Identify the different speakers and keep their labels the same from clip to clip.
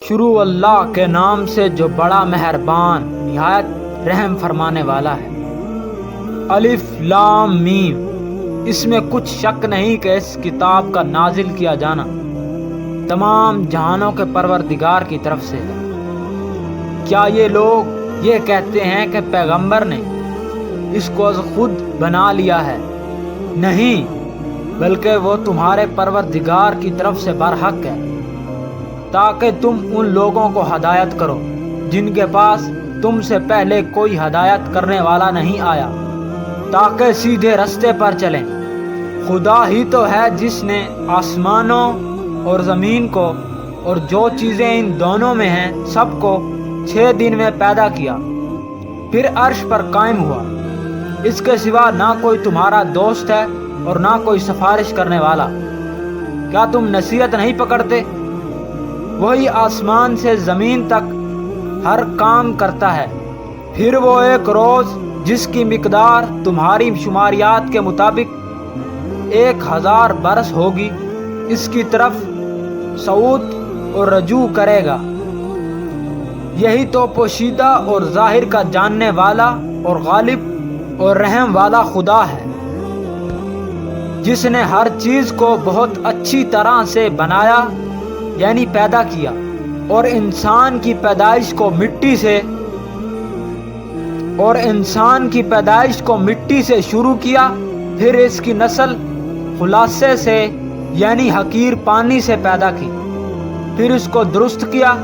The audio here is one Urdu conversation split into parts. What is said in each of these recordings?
Speaker 1: شروع اللہ کے نام سے جو بڑا مہربان نہایت رحم فرمانے والا ہے۔ الف لام میم۔ اس میں کچھ شک نہیں کہ اس کتاب کا نازل کیا جانا تمام جہانوں کے پروردگار کی طرف سے ہے۔ کیا یہ لوگ یہ کہتے ہیں کہ پیغمبر نے اس کو از خود بنا لیا ہے؟ نہیں، بلکہ وہ تمہارے پروردگار کی طرف سے برحق ہے، تاکہ تم ان لوگوں کو ہدایت کرو جن کے پاس تم سے پہلے کوئی ہدایت کرنے والا نہیں آیا، تاکہ سیدھے رستے پر چلیں۔ خدا ہی تو ہے جس نے آسمانوں اور زمین کو اور جو چیزیں ان دونوں میں ہیں سب کو 6 دن میں پیدا کیا، پھر عرش پر قائم ہوا۔ اس کے سوا نہ کوئی تمہارا دوست ہے اور نہ کوئی سفارش کرنے والا۔ کیا تم نصیحت نہیں پکڑتے؟ وہی آسمان سے زمین تک ہر کام کرتا ہے۔ پھر وہ ایک روز جس کی مقدار تمہاری شماریات کے مطابق 1000 برس ہوگی، اس کی طرف صعود اور رجوع کرے گا۔ یہی تو پوشیدہ اور ظاہر کا جاننے والا اور غالب اور رحم والا خدا ہے، جس نے ہر چیز کو بہت اچھی طرح سے بنایا، یعنی پیدا کیا، اور انسان کی پیدائش کو مٹی سے شروع کیا، پھر اس کی نسل خلاصے سے یعنی حقیر پانی سے پیدا کی، پھر اس کو درست کیا،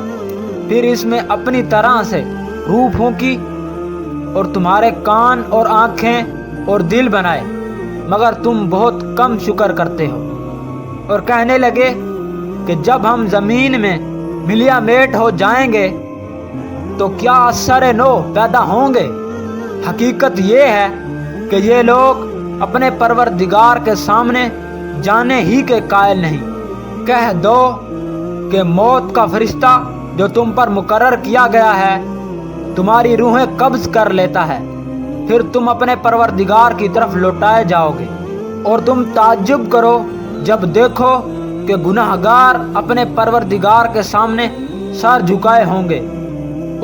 Speaker 1: پھر اس میں اپنی طرح سے روح پھونکی اور تمہارے کان اور آنکھیں اور دل بنائے، مگر تم بہت کم شکر کرتے ہو۔ اور کہنے لگے کہ جب ہم زمین میں ملیا میٹ ہو جائیں گے تو کیا اثر نو پیدا ہوں گے؟ حقیقت یہ ہے کہ یہ لوگ اپنے پروردگار کے سامنے جانے ہی کے قائل نہیں۔ کہہ دو کہ موت کا فرشتہ جو تم پر مقرر کیا گیا ہے تمہاری روحیں قبض کر لیتا ہے، پھر تم اپنے پروردگار کی طرف لوٹائے جاؤ گے۔ اور تم تعجب کرو جب دیکھو کہ گناہگار اپنے پروردگار کے سامنے سر جھکائے ہوں گے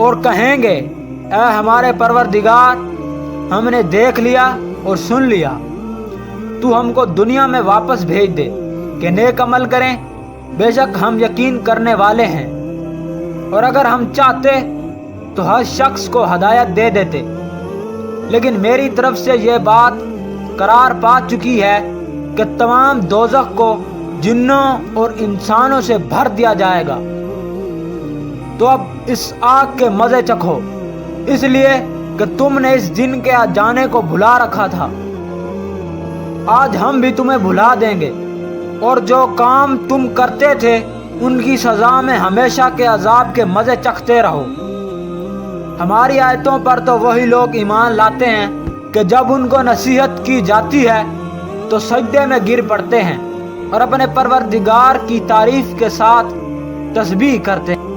Speaker 1: اور کہیں گے، اے ہمارے پروردگار، ہم نے دیکھ لیا اور سن لیا، تو ہم کو دنیا میں واپس بھیج دے کہ نیک عمل کریں، بے شک ہم یقین کرنے والے ہیں۔ اور اگر ہم چاہتے تو ہر شخص کو ہدایت دے دیتے، لیکن میری طرف سے یہ بات قرار پا چکی ہے کہ تمام دوزخ کو جنوں اور انسانوں سے بھر دیا جائے گا، تو اب اس آگ کے مزے چکھو، اس لیے کہ تم نے اس دن کے آ جانے کو بھلا رکھا تھا۔ آج ہم بھی تمہیں بھلا دیں گے، اور جو کام تم کرتے تھے ان کی سزا میں ہمیشہ کے عذاب کے مزے چکھتے رہو۔ ہماری آیتوں پر تو وہی لوگ ایمان لاتے ہیں کہ جب ان کو نصیحت کی جاتی ہے تو سجدے میں گر پڑتے ہیں اور اپنے پروردگار کی تعریف کے ساتھ تسبیح کرتے ہیں۔